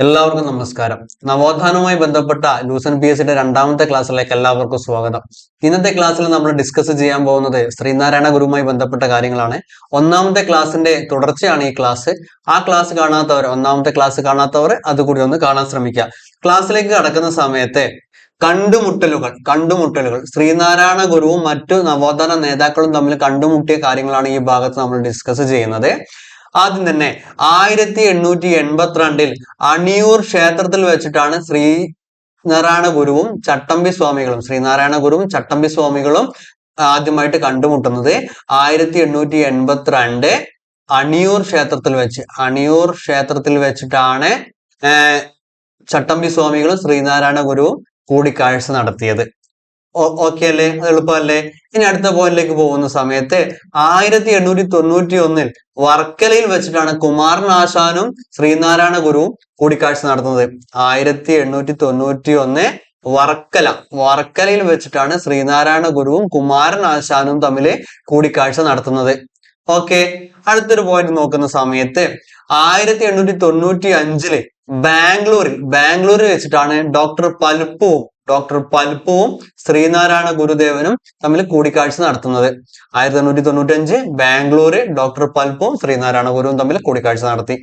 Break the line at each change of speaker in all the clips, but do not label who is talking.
എല്ലാവർക്കും നമസ്കാരം. നവോത്ഥാനവുമായി ബന്ധപ്പെട്ട ലൂസൺ PSCയുടെ രണ്ടാമത്തെ ക്ലാസ്സിലേക്ക് എല്ലാവർക്കും സ്വാഗതം. ഇന്നത്തെ ക്ലാസ്സിൽ നമ്മൾ ഡിസ്കസ് ചെയ്യാൻ പോകുന്നത് ശ്രീനാരായണ ഗുരുവുമായി ബന്ധപ്പെട്ട കാര്യങ്ങളാണ്. ഒന്നാമത്തെ ക്ലാസ്സിന്റെ തുടർച്ചയാണ് ഈ ക്ലാസ്. ആ ക്ലാസ് കാണാത്തവർ, ഒന്നാമത്തെ ക്ലാസ് കാണാത്തവർ അതുകൂടി ഒന്ന് കാണാൻ ശ്രമിക്കുക. ക്ലാസ്സിലേക്ക് കടക്കുന്ന സമയത്ത് കണ്ടുമുട്ടലുകൾ ശ്രീനാരായണ ഗുരുവും മറ്റു നവോത്ഥാന നേതാക്കളും തമ്മിൽ കണ്ടുമുട്ടിയ കാര്യങ്ങളാണ് ഈ ഭാഗത്ത് നമ്മൾ ഡിസ്കസ് ചെയ്യുന്നത്. ആദ്യം തന്നെ 1882 അണിയൂർ ക്ഷേത്രത്തിൽ വെച്ചിട്ടാണ് ശ്രീനാരായണ ഗുരുവും ചട്ടമ്പി സ്വാമികളും ആദ്യമായിട്ട് കണ്ടുമുട്ടുന്നത്. 1882 അണിയൂർ ക്ഷേത്രത്തിൽ വെച്ചിട്ടാണ് ചട്ടമ്പി സ്വാമികളും ശ്രീനാരായണ ഗുരുവും കൂടിക്കാഴ്ച നടത്തിയത്. ഓക്കെ അല്ലേ? അത് എളുപ്പമല്ലേ? ഇനി അടുത്ത പോയിന്റിലേക്ക് പോകുന്ന സമയത്ത് 1891 വർക്കലയിൽ വെച്ചിട്ടാണ് കുമാരനാശാനും ശ്രീനാരായണ ഗുരുവും കൂടിക്കാഴ്ച നടത്തുന്നത്. 1891 വർക്കലയിൽ വെച്ചിട്ടാണ് ശ്രീനാരായണ ഗുരുവും കുമാരനാശാനും തമ്മിൽ കൂടിക്കാഴ്ച നടത്തുന്നത്. ഓക്കെ, അടുത്തൊരു പോയിന്റ് നോക്കുന്ന സമയത്ത് 1895 ബാംഗ്ലൂരിൽ വെച്ചിട്ടാണ് ഡോക്ടർ പൽപ്പുവും ശ്രീനാരായണ ഗുരുദേവനും തമ്മിൽ കൂടിക്കാഴ്ച നടത്തുന്നത്. 1895 ബാംഗ്ലൂര് ഡോക്ടർ പൽപ്പുവും ശ്രീനാരായണ ഗുരുവും തമ്മിൽ കൂടിക്കാഴ്ച നടത്തി.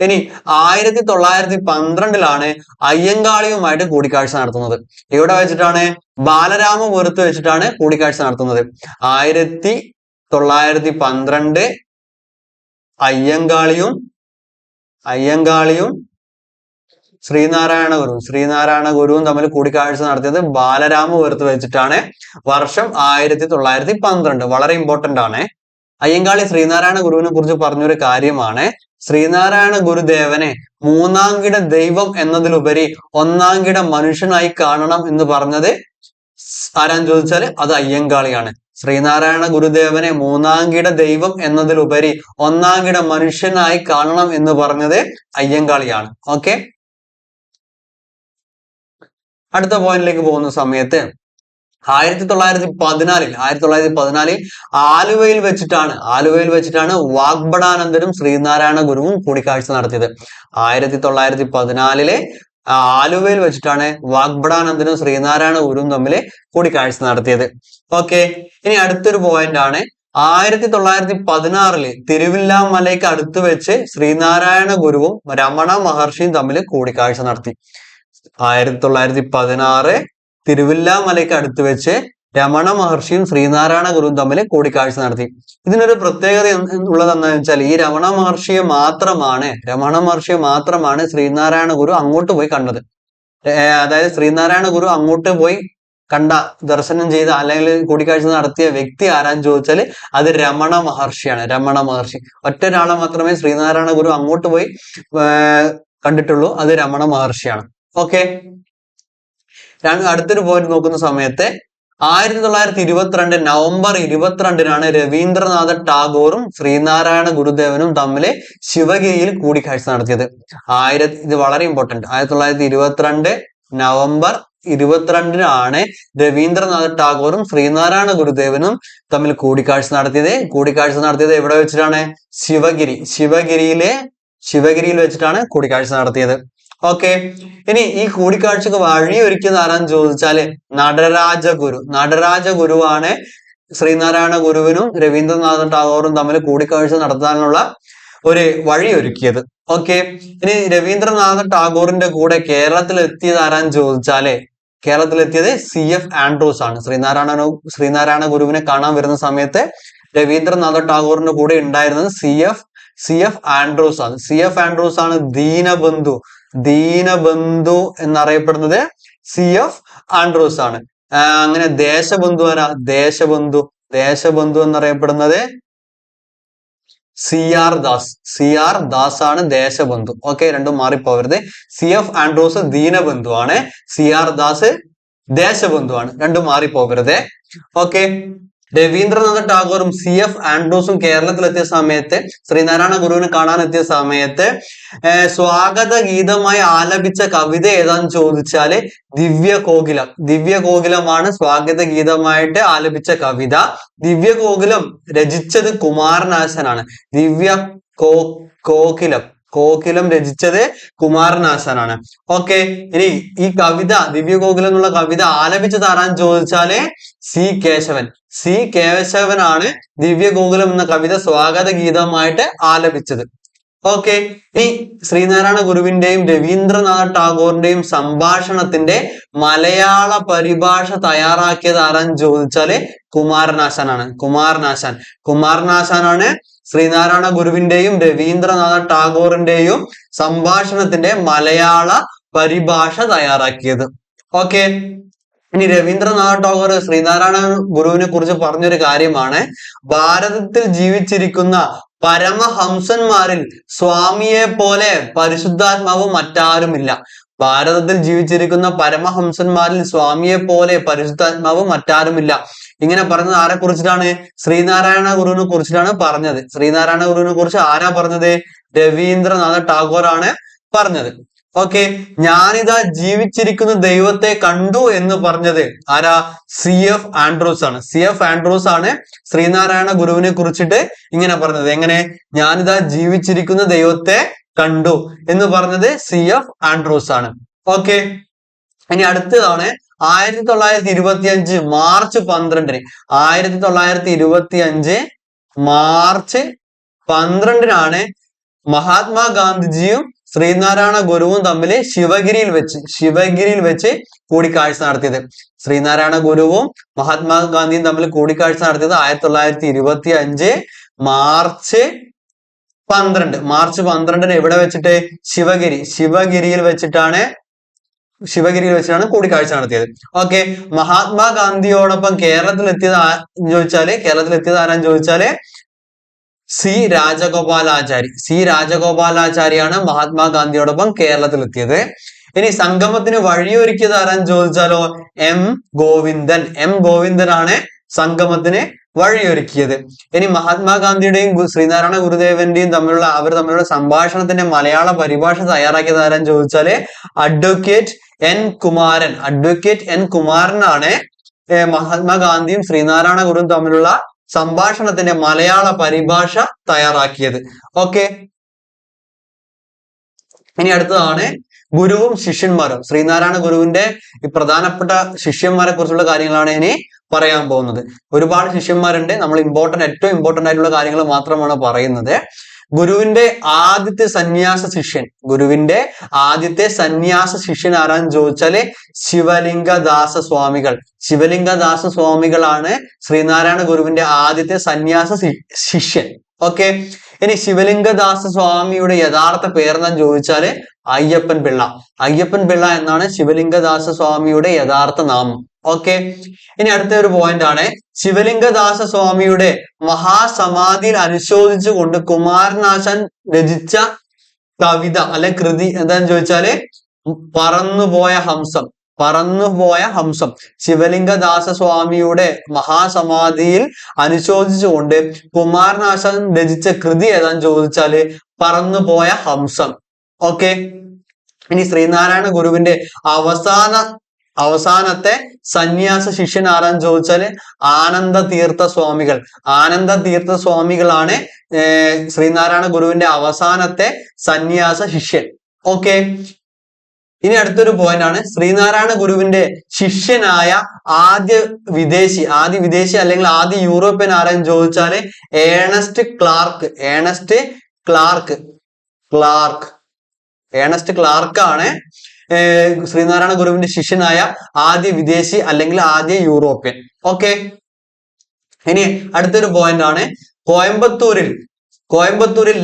ഇനി 1912 അയ്യങ്കാളിയുമായിട്ട് കൂടിക്കാഴ്ച നടത്തുന്നത്. ഇവിടെ വെച്ചിട്ടാണ് ബാലരാമപുരത്ത് വെച്ചിട്ടാണ് കൂടിക്കാഴ്ച നടത്തുന്നത്. 1912 അയ്യങ്കാളിയും ശ്രീനാരായണ ഗുരുവും തമ്മിൽ കൂടിക്കാഴ്ച നടത്തിയത് ബാലരാമപുരത്ത് വെച്ചിട്ടാണ്. വർഷം 1912. വളരെ ഇമ്പോർട്ടന്റ് ആണ്. അയ്യങ്കാളി ശ്രീനാരായണ ഗുരുവിനെ കുറിച്ച് പറഞ്ഞൊരു കാര്യമാണ്, ശ്രീനാരായണ ഗുരുദേവനെ മൂന്നാംകിട ദൈവം എന്നതിലുപരി ഒന്നാംകിട മനുഷ്യനായി കാണണം എന്ന് പറഞ്ഞത് ആരാന്ന് ചോദിച്ചാല് അത് അയ്യങ്കാളിയാണ്. ശ്രീനാരായണ ഗുരുദേവനെ മൂന്നാംകിട ദൈവം എന്നതിലുപരി ഒന്നാംകിട മനുഷ്യനായി കാണണം എന്ന് പറഞ്ഞത് അയ്യങ്കാളിയാണ്. ഓക്കെ, അടുത്ത പോയിന്റിലേക്ക് പോകുന്ന സമയത്ത് 1914 ആലുവയിൽ വെച്ചിട്ടാണ് വാഗ്ഭടാനന്ദനും ശ്രീനാരായണ ഗുരുവും കൂടിക്കാഴ്ച നടത്തിയത്. 1914 ആലുവയിൽ വെച്ചിട്ടാണ് വാഗ്ഭടാനന്ദനും ശ്രീനാരായണ ഗുരുവും തമ്മിൽ കൂടിക്കാഴ്ച നടത്തിയത്. ഓക്കെ, ഇനി അടുത്തൊരു പോയിന്റ് ആണ് 1916 തിരുവില്ലാമലയ്ക്ക് അടുത്ത് വെച്ച് ശ്രീനാരായണ ഗുരുവും രമണ മഹർഷിയും തമ്മിൽ കൂടിക്കാഴ്ച നടത്തി. 1916 തിരുവില്ലാമലയ്ക്ക് അടുത്ത് വെച്ച് രമണ മഹർഷിയും ശ്രീനാരായണ ഗുരുവും തമ്മിൽ കൂടിക്കാഴ്ച നടത്തി. ഇതിനൊരു പ്രത്യേകത ഉള്ളതെന്ന് വെച്ചാൽ ഈ രമണ മഹർഷിയെ മാത്രമാണ് ശ്രീനാരായണ ഗുരു അങ്ങോട്ട് പോയി കണ്ടത്. അതായത് ശ്രീനാരായണ ഗുരു അങ്ങോട്ട് പോയി ദർശനം ചെയ്ത അല്ലെങ്കിൽ കൂടിക്കാഴ്ച നടത്തിയ വ്യക്തി ആരാന്ന് ചോദിച്ചാൽ അത് രമണ മഹർഷിയാണ്. ഒറ്റ ഒരാളെ മാത്രമേ ശ്രീനാരായണ ഗുരു അങ്ങോട്ട് പോയി കണ്ടിട്ടുള്ളൂ, അത് രമണ മഹർഷിയാണ്. ഓക്കെ, അടുത്തൊരു പോയിന്റ് നോക്കുന്ന സമയത്ത് 1922 നവംബർ 22 രവീന്ദ്രനാഥ ടാഗോറും ശ്രീനാരായണ ഗുരുദേവനും തമ്മിൽ ശിവഗിരിയിൽ കൂടിക്കാഴ്ച നടത്തിയത്. ഇത് വളരെ ഇമ്പോർട്ടന്റ്. 1922 നവംബർ 22 രവീന്ദ്രനാഥ ടാഗോറും ശ്രീനാരായണ ഗുരുദേവനും തമ്മിൽ കൂടിക്കാഴ്ച നടത്തിയത് എവിടെ വെച്ചിട്ടാണ്? ശിവഗിരിയിൽ വെച്ചിട്ടാണ് കൂടിക്കാഴ്ച നടത്തിയത്. ഓക്കെ, ഇനി ഈ കൂടിക്കാഴ്ചക്ക് വഴിയൊരുക്കിയത് ആരാന്ന് ചോദിച്ചാല് നടരാജഗുരുവാണ് ശ്രീനാരായണ ഗുരുവിനും രവീന്ദ്രനാഥ ടാഗോറും തമ്മിൽ കൂടിക്കാഴ്ച നടത്താനുള്ള ഒരു വഴിയൊരുക്കിയത്. ഓക്കെ, ഇനി രവീന്ദ്രനാഥ ടാഗോറിന്റെ കൂടെ കേരളത്തിലെത്തിയത് ആരാന്ന് ചോദിച്ചാല് കേരളത്തിലെത്തിയത് CF ആൻഡ്രൂസ് ആണ്. ശ്രീനാരായണ ഗുരുവിനെ കാണാൻ വരുന്ന സമയത്ത് രവീന്ദ്രനാഥ ടാഗോറിന്റെ കൂടെ ഉണ്ടായിരുന്നത് CF ആൻഡ്രൂസ് ആണ്. CF ആൻഡ്രൂസ് ആണ് ദീനബന്ധു എന്നറിയപ്പെടുന്നത് CF ആൻഡ്രൂസ് ആണ്. അങ്ങനെ ദേശബന്ധു എന്നറിയപ്പെടുന്നത് CR ദാസ് ആണ് ദേശബന്ധു. ഓക്കെ, രണ്ടും മാറിപ്പോവരുത്. CF ആൻഡ്രൂസ് ദീനബന്ധു ആണ്, CR ദാസ് ദേശബന്ധു ആണ്, രണ്ടും മാറിപ്പോവരുത്. ഓക്കെ, രവീന്ദ്രനാഥ ടാഗോറും CF ആൻഡ്രൂസും കേരളത്തിലെത്തിയ സമയത്ത് ശ്രീനാരായണ ഗുരുവിനെ കാണാൻ എത്തിയ സമയത്ത് സ്വാഗത ഗീതമായി ആലപിച്ച കവിത ഏതാന്ന് ചോദിച്ചാല് ദിവ്യകോകിലമാണ് സ്വാഗത ഗീതമായിട്ട് ആലപിച്ച കവിത. ദിവ്യകോകിലം രചിച്ചത് കുമാരനാശനാണ്. കോകിലം രചിച്ചത് കുമാരനാശാനാണ്. ഓക്കെ, ഇനി ഈ കവിത ദിവ്യഗോകുലം എന്നുള്ള കവിത ആലപിച്ചത് ആരാന്ന് ചോദിച്ചാല് സി കേശവൻ. സി കേശവനാണ് ദിവ്യഗോകുലം എന്ന കവിത സ്വാഗത ഗീതമായിട്ട് ആലപിച്ചത്. ഓക്കെ, ഇനി ശ്രീനാരായണ ഗുരുവിന്റെയും രവീന്ദ്രനാഥ ടാഗോറിന്റെയും സംഭാഷണത്തിന്റെ മലയാള പരിഭാഷ തയ്യാറാക്കിയത് ആരാന്ന് ചോദിച്ചാല് കുമാരനാശാനാണ്. കുമാരനാശാനാണ് ശ്രീനാരായണ ഗുരുവിന്റെയും രവീന്ദ്രനാഥ ടാഗോറിന്റെയും സംഭാഷണത്തിന്റെ മലയാള പരിഭാഷ തയ്യാറാക്കിയത്. ഓക്കെ, ഇനി രവീന്ദ്രനാഥ ടാഗോർ ശ്രീനാരായണ ഗുരുവിനെ കുറിച്ച് പറഞ്ഞൊരു കാര്യമാണ്, ഭാരതത്തിൽ ജീവിച്ചിരിക്കുന്ന പരമഹംസന്മാരിൽ സ്വാമിയെ പോലെ പരിശുദ്ധാത്മാവ് മറ്റാരുമില്ല. ഭാരതത്തിൽ ജീവിച്ചിരിക്കുന്ന പരമഹംസന്മാരിൽ സ്വാമിയെ പോലെ പരിശുദ്ധാത്മാവ് മറ്റാരുമില്ല. ഇങ്ങനെ പറഞ്ഞത് ആരെ കുറിച്ചിട്ടാണ്? ശ്രീനാരായണ ഗുരുവിനെ കുറിച്ചിട്ടാണ് പറഞ്ഞത്. ശ്രീനാരായണ ഗുരുവിനെ കുറിച്ച് ആരാ പറഞ്ഞത്? രവീന്ദ്രനാഥ ടാഗോർ ആണ് പറഞ്ഞത്. ഓക്കെ, ഞാനിതാ ജീവിച്ചിരിക്കുന്ന ദൈവത്തെ കണ്ടു എന്ന് പറഞ്ഞത് ആരാ? CF ആൻഡ്രൂസ് ആണ്. CF ആൻഡ്രൂസ് ആണ് ശ്രീനാരായണ ഗുരുവിനെ കുറിച്ചിട്ട് ഇങ്ങനെ പറഞ്ഞത്. എങ്ങനെ? ഞാനിതാ ജീവിച്ചിരിക്കുന്ന ദൈവത്തെ കണ്ടു എന്ന് പറഞ്ഞത് CF ആൻഡ്രൂസ് ആണ്. ഓക്കെ, ഇനി അടുത്തതാണ് 1925 മാർച്ച് 12. 1925 മാർച്ച് 12 മഹാത്മാഗാന്ധിജിയും ശ്രീനാരായണ ഗുരുവും തമ്മിൽ ശിവഗിരിയിൽ വെച്ച് കൂടിക്കാഴ്ച നടത്തിയത്. ശ്രീനാരായണ ഗുരുവും മഹാത്മാഗാന്ധിയും തമ്മിൽ കൂടിക്കാഴ്ച നടത്തിയത് 1925 മാർച്ച് 12. മാർച്ച് 12 എവിടെ വെച്ചിട്ട്? ശിവഗിരിയിൽ വെച്ചിട്ടാണ് കൂടിക്കാഴ്ച നടത്തിയത്. ഓക്കെ, മഹാത്മാഗാന്ധിയോടൊപ്പം കേരളത്തിൽ എത്തിയത് ആരാന്ന് ചോദിച്ചാല് സി രാജഗോപാലാചാരിയാണ് മഹാത്മാഗാന്ധിയോടൊപ്പം കേരളത്തിൽ എത്തിയത്. ഇനി സംഗമത്തിന് വഴിയൊരുക്കിയത് ആരാന്ന് ചോദിച്ചാലോ M ഗോവിന്ദനാണ് സംഗമത്തിന് വഴിയൊരുക്കിയത്. ഇനി മഹാത്മാഗാന്ധിയുടെയും ശ്രീനാരായണ ഗുരുദേവന്റെയും തമ്മിലുള്ള സംഭാഷണത്തിന്റെ മലയാള പരിഭാഷ തയ്യാറാക്കിയത് ആരാന്ന് ചോദിച്ചാല് അഡ്വക്കേറ്റ് N കുമാരനാണ് മഹാത്മാഗാന്ധിയും ശ്രീനാരായണ ഗുരുവും തമ്മിലുള്ള സംഭാഷണത്തിന്റെ മലയാള പരിഭാഷ തയ്യാറാക്കിയത്. ഓക്കെ, ഇനി അടുത്തതാണ് ഗുരുവും ശിഷ്യന്മാരും. ശ്രീനാരായണ ഗുരുവിന്റെ ഈ പ്രധാനപ്പെട്ട ശിഷ്യന്മാരെ കുറിച്ചുള്ള കാര്യങ്ങളാണ് ഇനി പറയാൻ പോകുന്നത്. ഒരുപാട് ശിഷ്യന്മാരുണ്ട്, നമ്മൾ ഏറ്റവും ഇമ്പോർട്ടന്റ് ആയിട്ടുള്ള കാര്യങ്ങൾ മാത്രമാണ് പറയുന്നത്. ഗുരുവിന്റെ ആദ്യത്തെ സന്യാസ ശിഷ്യൻ ആരാന്ന് ചോദിച്ചാല് ശിവലിംഗദാസ സ്വാമികളാണ് ശ്രീനാരായണ ഗുരുവിന്റെ ആദ്യത്തെ സന്യാസ ശിഷ്യൻ. ഓക്കെ, ഇനി ശിവലിംഗദാസ സ്വാമിയുടെ യഥാർത്ഥ പേരെന്താന്ന് ചോദിച്ചാല് അയ്യപ്പൻ പിള്ള എന്നാണ് ശിവലിംഗദാസ സ്വാമിയുടെ യഥാർത്ഥ നാമം. ഓക്കെ, ഇനി അടുത്ത ഒരു പോയിന്റ് ആണ്, ശിവലിംഗദാസ സ്വാമിയുടെ മഹാസമാധിയിൽ അനുശോചിച്ചുകൊണ്ട് കുമാരനാശാൻ രചിച്ച കവിത അല്ലെ കൃതി എന്താന്ന് ചോദിച്ചാല് പറന്നുപോയ ഹംസം. ശിവലിംഗദാസ സ്വാമിയുടെ മഹാസമാധിയിൽ അനുശോചിച്ചുകൊണ്ട് കുമാരനാശാൻ രചിച്ച കൃതി ഏതാന്ന് ചോദിച്ചാല് പറന്നുപോയ ഹംസം. ഓക്കെ, ഇനി ശ്രീനാരായണ ഗുരുവിന്റെ അവസാനത്തെ സന്യാസ ശിഷ്യൻ ആരാന്ന് ചോദിച്ചാല് ആനന്ദ തീർത്ഥ സ്വാമികളാണ് ശ്രീനാരായണ ഗുരുവിന്റെ അവസാനത്തെ സന്യാസ ശിഷ്യൻ. ഓക്കെ, ഇനി അടുത്തൊരു പോയിന്റ് ആണ്, ശ്രീനാരായണ ഗുരുവിന്റെ ശിഷ്യനായ ആദ്യ വിദേശി അല്ലെങ്കിൽ ആദ്യ യൂറോപ്യൻ ആരാന്ന് ചോദിച്ചാല് ഏണസ്റ്റ് ക്ലാർക്ക് ആണ് ശ്രീനാരായണ ഗുരുവിന്റെ ശിഷ്യനായ ആദ്യ വിദേശി അല്ലെങ്കിൽ ആദ്യ യൂറോപ്യൻ. ഓക്കെ, ഇനി അടുത്തൊരു പോയിന്റ് ആണ്, കോയമ്പത്തൂരിൽ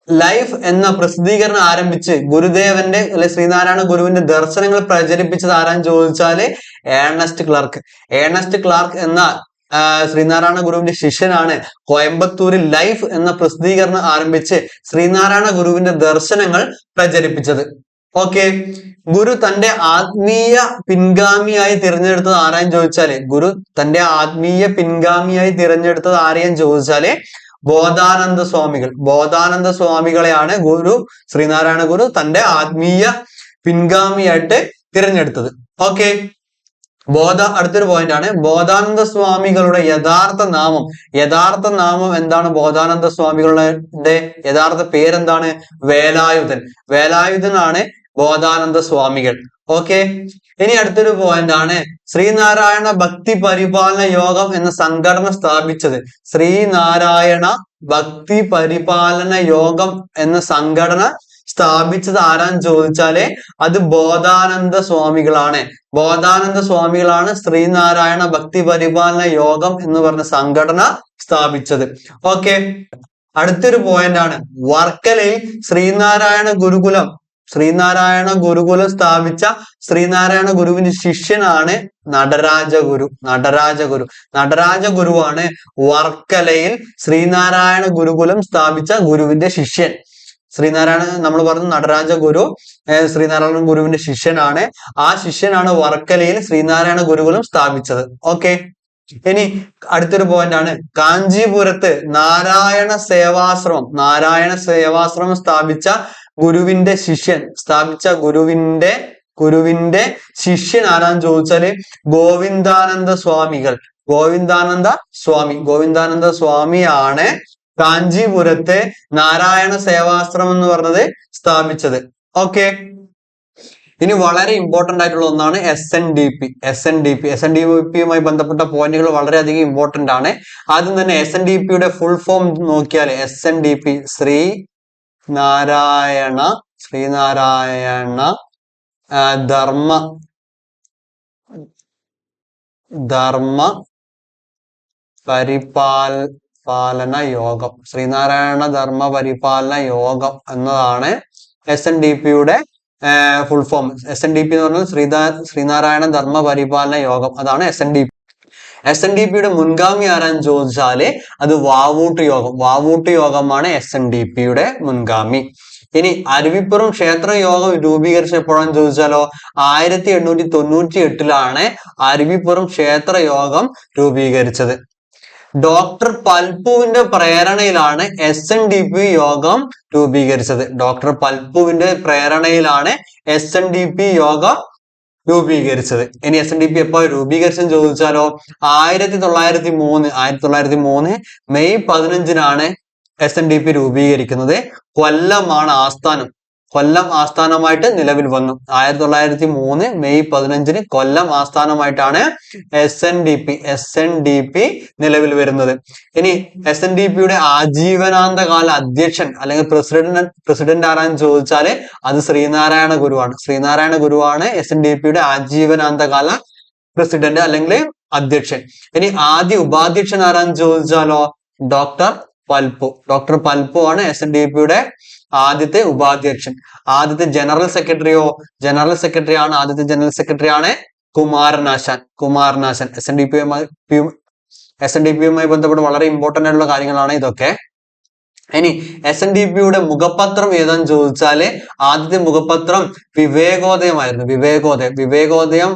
ലൈഫ് എന്ന പ്രസിദ്ധീകരണം ആരംഭിച്ച് ഗുരുദേവന്റെ അല്ലെ ശ്രീനാരായണ ഗുരുവിന്റെ ദർശനങ്ങൾ പ്രചരിപ്പിച്ചത് ആരാന്ന് ചോദിച്ചാല് ഏണസ്റ്റ് ക്ലാർക്ക് എന്ന ശ്രീനാരായണ ഗുരുവിന്റെ ശിഷ്യനാണ് കോയമ്പത്തൂരിൽ ലൈഫ് എന്ന പ്രസിദ്ധീകരണം ആരംഭിച്ച് ശ്രീനാരായണ ഗുരുവിന്റെ ദർശനങ്ങൾ പ്രചരിപ്പിച്ചത്. ഓക്കെ, ഗുരു തന്റെ ആത്മീയ പിൻഗാമിയായി തിരഞ്ഞെടുത്തത് ആരാന്ന് ചോദിച്ചാല് ആരെയെന്ന് ചോദിച്ചാല് ബോധാനന്ദ സ്വാമികളെയാണ് ശ്രീനാരായണ ഗുരു തന്റെ ആത്മീയ പിൻഗാമിയായിട്ട് തിരഞ്ഞെടുത്തത്. ഓക്കെ, അടുത്തൊരു പോയിന്റ് ആണ് ബോധാനന്ദ സ്വാമികളുടെ യഥാർത്ഥ നാമം എന്താണ്? ബോധാനന്ദ സ്വാമികളുടെ യഥാർത്ഥ പേരെന്താണ്? വേലായുധനാണ് ബോധാനന്ദ സ്വാമികൾ. ഓക്കെ, ഇനി അടുത്തൊരു പോയിന്റ് ആണ് ശ്രീനാരായണ ഭക്തി പരിപാലന യോഗം എന്ന സംഘടന സ്ഥാപിച്ചത്. ശ്രീനാരായണ ഭക്തി പരിപാലന യോഗം എന്ന സംഘടന സ്ഥാപിച്ചത് ആരാന്ന് ചോദിച്ചാല് അത് ബോധാനന്ദ സ്വാമികളാണ് ശ്രീനാരായണ ഭക്തി പരിപാലന യോഗം എന്ന് പറഞ്ഞ സംഘടന സ്ഥാപിച്ചത്. ഓക്കെ, അടുത്തൊരു പോയിന്റ് ആണ് വർക്കലയിൽ ശ്രീനാരായണ ഗുരുകുലം സ്ഥാപിച്ച ശ്രീനാരായണ ഗുരുവിന്റെ ശിഷ്യനാണ് നടരാജഗുരുവാണ് വർക്കലയിൽ ശ്രീനാരായണ ഗുരുകുലം സ്ഥാപിച്ച ഗുരുവിന്റെ ശിഷ്യൻ. നമ്മൾ പറഞ്ഞു ശ്രീനാരായണ ഗുരുവിന്റെ ശിഷ്യനാണ്. ആ ശിഷ്യനാണ് വർക്കലയിൽ ശ്രീനാരായണ ഗുരുകുലം സ്ഥാപിച്ചത്. ഓക്കെ, ഇനി അടുത്തൊരു പോയിന്റ് ആണ് കാഞ്ചീപുരത്ത് നാരായണ സേവാശ്രമം സ്ഥാപിച്ച ഗുരുവിന്റെ ശിഷ്യൻ ആരാന്ന് ചോദിച്ചാല് ഗോവിന്ദാനന്ദ സ്വാമിയാണ് കാഞ്ചീപുരത്തെ നാരായണ സേവാശ്രമം എന്ന് പറഞ്ഞത് സ്ഥാപിച്ചത്. ഓക്കെ, ഇനി വളരെ ഇമ്പോർട്ടന്റ് ആയിട്ടുള്ള ഒന്നാണ് SNDP. ബന്ധപ്പെട്ട പോയിന്റുകൾ വളരെയധികം ഇമ്പോർട്ടന്റ് ആണ്. ആദ്യം തന്നെ SNDPയുടെ ഫുൾ ഫോം നോക്കിയാൽ SNDP ശ്രീനാരായണ ധർമ്മ പരിപാലന യോഗം. ശ്രീനാരായണ ധർമ്മ പരിപാലന യോഗം എന്നതാണ് SNDPയുടെ ഫുൾ ഫോം. SNDP എന്ന് പറഞ്ഞാൽ ശ്രീനാരായണ ധർമ്മ പരിപാലന യോഗം, അതാണ് SNDP. SNDPയുടെ മുൻഗാമി ആരാന്ന് ചോദിച്ചാല് അത് വാവൂട്ട് യോഗമാണ് SNDPയുടെ മുൻഗാമി. ഇനി അരുവിപ്പുറം ക്ഷേത്ര യോഗം രൂപീകരിച്ച എപ്പോഴാന്ന് ചോദിച്ചാലോ 1898 അരുവിപ്പുറം ക്ഷേത്ര യോഗം രൂപീകരിച്ചത്. ഡോക്ടർ പൽപുവിന്റെ പ്രേരണയിലാണ് SNDP യോഗം രൂപീകരിച്ചത്. ഇനി SNDP എപ്പോ രൂപീകരിച്ചെന്ന് ചോദിച്ചാലോ 1903 മെയ് 15 SNDP രൂപീകരിക്കുന്നത്. കൊല്ലം ആസ്ഥാനമായിട്ട് നിലവിൽ വന്നു. 1903 മെയ് 15 കൊല്ലം ആസ്ഥാനമായിട്ടാണ് SNDP നിലവിൽ വരുന്നത്. ഇനി SNDPയുടെ ആജീവനാന്ത കാല അധ്യക്ഷൻ അല്ലെങ്കിൽ പ്രസിഡന്റ് ആരാന്ന് ചോദിച്ചാല് അത് ശ്രീനാരായണ ഗുരുവാണ് SNDPയുടെ ആജീവനാന്ത കാല പ്രസിഡന്റ് അല്ലെങ്കിൽ അധ്യക്ഷൻ. ഇനി ആദ്യ ഉപാധ്യക്ഷൻ ആരാന്ന് ചോദിച്ചാലോ ഡോക്ടർ പൽപു ആണ് SNDPയുടെ ആദ്യത്തെ ഉപാധ്യക്ഷൻ. ആദ്യത്തെ ജനറൽ സെക്രട്ടറി ആണ് കുമാരനാശാൻ. SNDPയുമായി ബന്ധപ്പെട്ട് വളരെ ഇമ്പോർട്ടന്റ് ആയിട്ടുള്ള കാര്യങ്ങളാണ് ഇതൊക്കെ. ഇനി SNDPയുടെ മുഖപത്രം ഏതാന്ന് ചോദിച്ചാല് ആദ്യത്തെ മുഖപത്രം വിവേകോദയമായിരുന്നു. വിവേകോദയം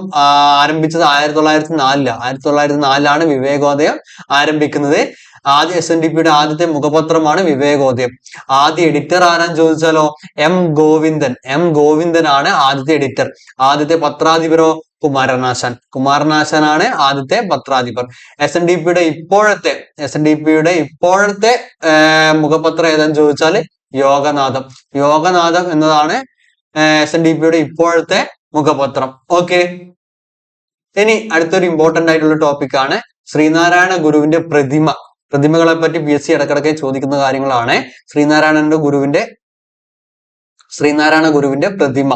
ആരംഭിച്ചത് 1904 വിവേകോദയം ആരംഭിക്കുന്നത്. SNDPയുടെ ആദ്യത്തെ മുഖപത്രമാണ് വിവേകോദയം. ആദ്യ എഡിറ്റർ ആരാന്ന് ചോദിച്ചാലോ M ഗോവിന്ദനാണ് ആദ്യത്തെ എഡിറ്റർ. ആദ്യത്തെ പത്രാധിപരോ കുമാരനാശാനാണ് ആദ്യത്തെ പത്രാധിപർ. SNDPയുടെ ഇപ്പോഴത്തെ മുഖപത്രം ഏതാന്ന് ചോദിച്ചാല് യോഗനാഥം എന്നതാണ് SNDPയുടെ ഇപ്പോഴത്തെ മുഖപത്രം. ഓക്കെ, ഇനി അടുത്തൊരു ഇമ്പോർട്ടന്റ് ആയിട്ടുള്ള ടോപ്പിക് ആണ് ശ്രീനാരായണ ഗുരുവിന്റെ പ്രതിമകളെ പറ്റി PSC ഇടക്കിടക്ക് ചോദിക്കുന്ന കാര്യങ്ങളാണ്. ശ്രീനാരായണ ഗുരുവിന്റെ പ്രതിമ.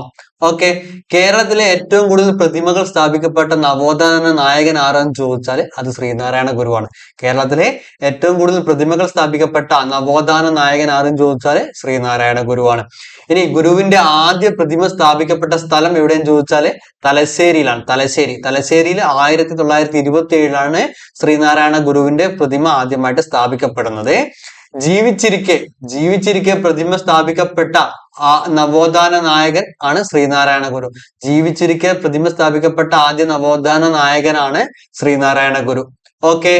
ഓക്കെ, കേരളത്തിലെ ഏറ്റവും കൂടുതൽ പ്രതിമകൾ സ്ഥാപിക്കപ്പെട്ട നവോത്ഥാന നായകൻ ആരാന്ന് ചോദിച്ചാൽ അത് ശ്രീനാരായണ ഗുരുവാണ്. കേരളത്തിലെ ഏറ്റവും കൂടുതൽ പ്രതിമകൾ സ്ഥാപിക്കപ്പെട്ട നവോത്ഥാന നായകൻ ആരെന്ന് ചോദിച്ചാൽ ശ്രീനാരായണ ഗുരുവാണ്. ഇനി ഗുരുവിന്റെ ആദ്യ പ്രതിമ സ്ഥാപിക്കപ്പെട്ട സ്ഥലം എവിടെയെന്ന് ചോദിച്ചാൽ തലശ്ശേരിയിലാണ്. തലശ്ശേരിയിൽ 1927 ശ്രീനാരായണ ഗുരുവിന്റെ പ്രതിമ ആദ്യമായിട്ട് സ്ഥാപിക്കപ്പെടുന്നത്. ജീവിച്ചിരിക്കെ പ്രതിമ സ്ഥാപിക്കപ്പെട്ട നവോത്ഥാന നായകൻ ആണ് ശ്രീനാരായണ ഗുരു. ജീവിച്ചിരിക്കെ പ്രതിമ സ്ഥാപിക്കപ്പെട്ട ആദ്യ നവോത്ഥാന നായകനാണ് ശ്രീനാരായണ ഗുരു. ഓക്കെ,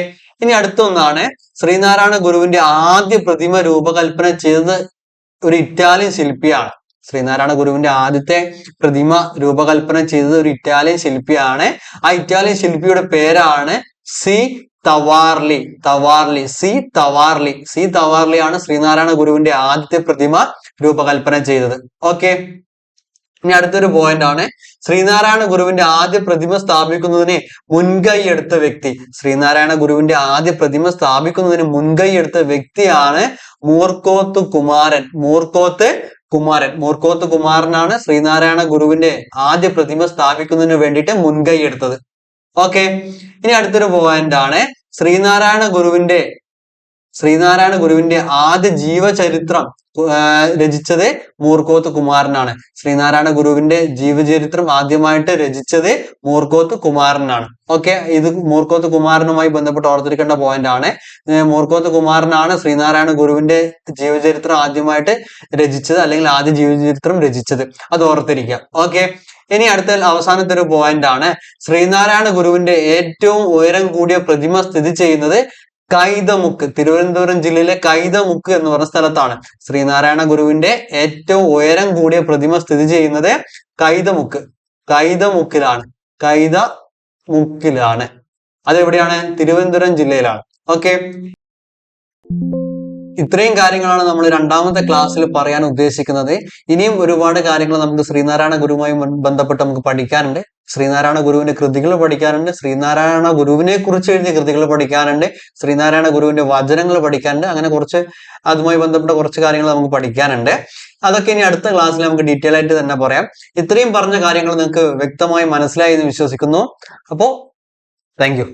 ഇനി അടുത്തൊന്നാണ് ശ്രീനാരായണ ഗുരുവിന്റെ ആദ്യ പ്രതിമ രൂപകൽപ്പന ചെയ്തത് ഒരു ഇറ്റാലിയൻ ശില്പിയാണ്. ശ്രീനാരായണ ഗുരുവിന്റെ ആദ്യത്തെ പ്രതിമ രൂപകൽപ്പന ചെയ്തത് ഒരു ഇറ്റാലിയൻ ശില്പിയാണ്. ആ ഇറ്റാലിയൻ ശില്പിയുടെ പേരാണ് സി തവാർലി. സി തവാർലി ആണ് ശ്രീനാരായണ ഗുരുവിന്റെ ആദ്യത്തെ പ്രതിമ രൂപകൽപ്പന ചെയ്തത്. ഓക്കെ, ഇനി അടുത്തൊരു പോയിന്റ് ആണ്, ശ്രീനാരായണ ഗുരുവിന്റെ ആദ്യ പ്രതിമ സ്ഥാപിക്കുന്നതിന് മുൻകൈ എടുത്ത വ്യക്തി. ശ്രീനാരായണ ഗുരുവിന്റെ ആദ്യ പ്രതിമ സ്ഥാപിക്കുന്നതിന് മുൻകൈ എടുത്ത വ്യക്തിയാണ് മൂർക്കോത്ത് കുമാരനാണ് ശ്രീനാരായണ ഗുരുവിന്റെ ആദ്യ പ്രതിമ സ്ഥാപിക്കുന്നതിന് വേണ്ടിയിട്ട് മുൻകൈ എടുത്തത്. ഓക്കെ, ഇനി അടുത്തൊരു പോയിന്റ് ആണ്, ശ്രീനാരായണ ഗുരുവിന്റെ ആദ്യ ജീവചരിത്രം രചിച്ചത് മൂർക്കോത്ത് കുമാരനാണ്. ശ്രീനാരായണ ഗുരുവിന്റെ ജീവചരിത്രം ആദ്യമായിട്ട് രചിച്ചത് മൂർക്കോത്ത് കുമാരനാണ്. ഓക്കെ, ഇത് മൂർക്കോത്ത് കുമാരനുമായി ബന്ധപ്പെട്ട് ഓർത്തിരിക്കേണ്ട പോയിന്റ് ആണ്. മൂർക്കോത്ത് കുമാരനാണ് ശ്രീനാരായണ ഗുരുവിന്റെ ജീവചരിത്രം ആദ്യമായിട്ട് രചിച്ചത്, അല്ലെങ്കിൽ ആദ്യ ജീവചരിത്രം രചിച്ചത്. അത് ഓർത്തിരിക്കുക. ഓക്കെ, ഇനി അടുത്ത അവസാനത്തെ ഒരു പോയിന്റ് ആണ്, ശ്രീനാരായണ ഗുരുവിന്റെ ഏറ്റവും ഉയരം കൂടിയ പ്രതിമ സ്ഥിതി ചെയ്യുന്നത് കൈതമുക്ക്, തിരുവനന്തപുരം ജില്ലയിലെ കൈതമുക്ക് എന്ന് പറഞ്ഞ സ്ഥലത്താണ്. ശ്രീനാരായണ ഗുരുവിന്റെ ഏറ്റവും ഉയരം കൂടിയ പ്രതിമ സ്ഥിതി ചെയ്യുന്നത് കൈതമുക്കിലാണ്. അതെവിടെയാണ്? തിരുവനന്തപുരം ജില്ലയിലാണ്. ഓക്കെ, ഇത്രയും കാര്യങ്ങളാണ് നമ്മൾ രണ്ടാമത്തെ ക്ലാസ്സിൽ പറയാൻ ഉദ്ദേശിക്കുന്നത്. ഇനിയും ഒരുപാട് കാര്യങ്ങൾ നമുക്ക് ശ്രീനാരായണ ഗുരുവുമായി ബന്ധപ്പെട്ട് നമുക്ക് പഠിക്കാനുണ്ട്. ശ്രീനാരായണ ഗുരുവിന്റെ കൃതികൾ പഠിക്കാനുണ്ട്, ശ്രീനാരായണ ഗുരുവിനെ കുറിച്ച് എഴുതിയ കൃതികൾ പഠിക്കാനുണ്ട്, ശ്രീനാരായണ ഗുരുവിന്റെ വചനങ്ങൾ പഠിക്കാനുണ്ട്. അങ്ങനെ കുറച്ച് അതുമായി ബന്ധപ്പെട്ട കുറച്ച് കാര്യങ്ങൾ നമുക്ക് പഠിക്കാനുണ്ട്. അതൊക്കെ ഇനി അടുത്ത ക്ലാസ്സിൽ നമുക്ക് ഡീറ്റെയിൽ ആയിട്ട് തന്നെ പറയാം. ഇത്രയും പറഞ്ഞ കാര്യങ്ങൾ നിങ്ങൾക്ക് വ്യക്തമായി മനസ്സിലായി എന്ന് വിശ്വസിക്കുന്നു. അപ്പോ താങ്ക് യു.